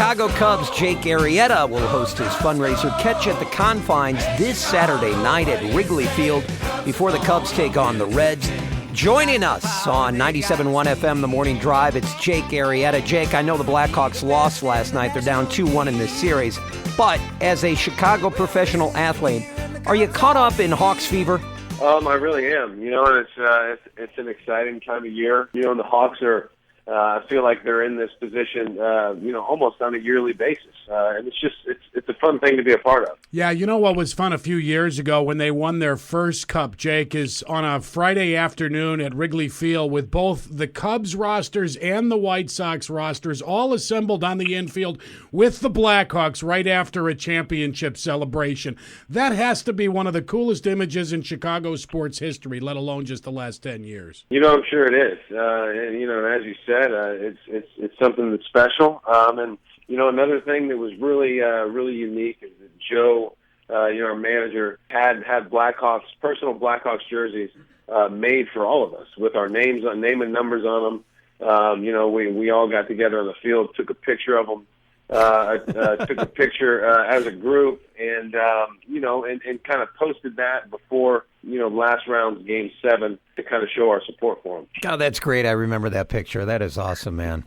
Chicago Cubs' Jake Arrieta will host his fundraiser Catch at the Confines this Saturday night at Wrigley Field before the Cubs take on the Reds. Joining us on 97.1 FM, The Morning Drive, it's Jake Arrieta. Jake, I know the Blackhawks lost last night. They're down 2-1 in this series. But as a Chicago professional athlete, are you caught up in Hawks fever? I really am. And it's an exciting time of year. And the Hawks are, I feel like they're in this position, almost on a yearly basis. And it's a fun thing to be a part of. Yeah, you know what was fun a few years ago when they won their first Cup, Jake, is on a Friday afternoon at Wrigley Field with both the Cubs rosters and the White Sox rosters all assembled on the infield with the Blackhawks right after a championship celebration. That has to be one of the coolest images in Chicago sports history, let alone just the last 10 years. I'm sure it is. And as you said, it's something that's special. Another thing that was really unique is that Joe, our manager, had personal Blackhawks jerseys made for all of us with our name and numbers on them. We all got together on the field, took a picture of them, took a picture as a group, and kind of posted that before last round's Game 7 to kind of show our support for him. God, that's great. I remember that picture. That is awesome, man.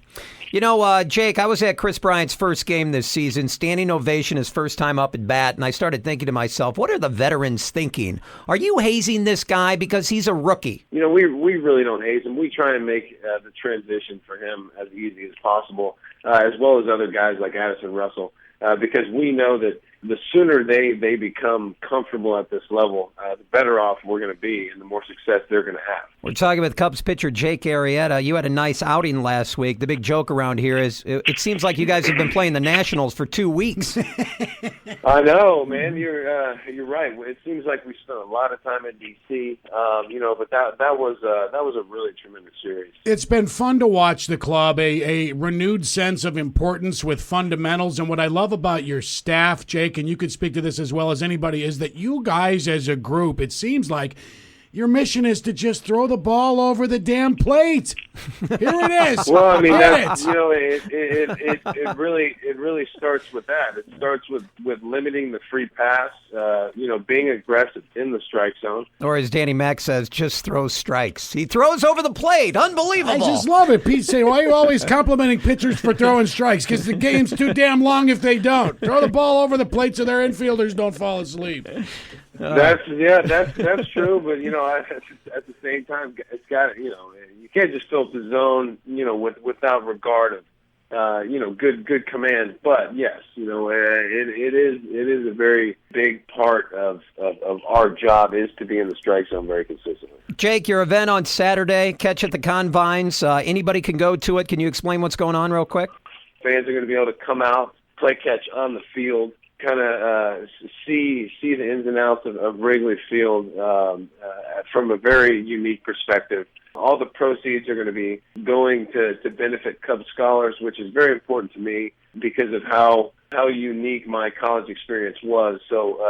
Jake, I was at Chris Bryant's first game this season, standing ovation his first time up at bat, and I started thinking to myself, what are the veterans thinking? Are you hazing this guy because he's a rookie? We really don't haze him. We try and make the transition for him as easy as possible, as well as other guys like Addison Russell, because we know that the sooner they become comfortable at this level, the better off we're going to be and the more success they're going to have. We're talking with Cubs pitcher Jake Arrieta. You had a nice outing last week. The big joke around here is it seems like you guys have been playing the Nationals for 2 weeks. I know, man. You're right. It seems like we spent a lot of time in D.C., but that was a really tremendous series. It's been fun to watch the club, a renewed sense of importance with fundamentals. And what I love about your staff, Jake, and you could speak to this as well as anybody, is that you guys as a group, it seems like your mission is to just throw the ball over the damn plate. Here it is. Well, I mean, it really starts with that. It starts with limiting the free pass, being aggressive in the strike zone. Or as Danny Mac says, just throw strikes. He throws over the plate. Unbelievable. I just love it. Pete say, why are you always complimenting pitchers for throwing strikes? Because the game's too damn long if they don't. Throw the ball over the plate so their infielders don't fall asleep. That's true, but at the same time, it's got you can't just fill the zone without regard of good command. But yes, it is a very big part of our job is to be in the strike zone very consistently. Jake, your event on Saturday, Catch at the Confines. Anybody can go to it. Can you explain what's going on real quick? Fans are going to be able to come out, play catch on the field, kind of see the ins and outs of Wrigley Field from a very unique perspective. All the proceeds are going to be going to benefit Cubs scholars, which is very important to me because of how unique my college experience was. So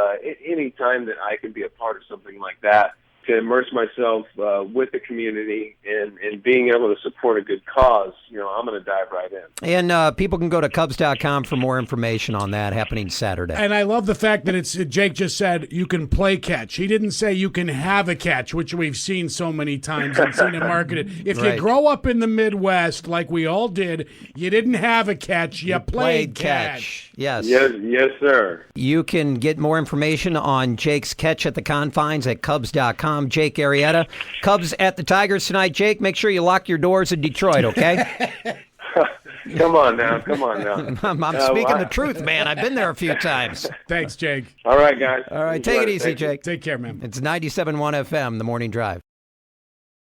any time that I can be a part of something like that, to immerse myself with the community and being able to support a good cause, I'm going to dive right in. And people can go to Cubs.com for more information on that happening Saturday. And I love the fact that Jake just said you can play catch. He didn't say you can have a catch, which we've seen so many times and seen it marketed. If you grow up in the Midwest like we all did, you didn't have a catch, you played catch. Yes, sir. You can get more information on Jake's Catch at the Confines at Cubs.com. Jake Arrieta. Cubs at the Tigers tonight. Jake, make sure you lock your doors in Detroit, okay? Come on now. I'm speaking the truth, man. I've been there a few times. Thanks, Jake. All right, guys. All right, take it easy, Jake. Take care, man. It's 97.1 FM, The Morning Drive.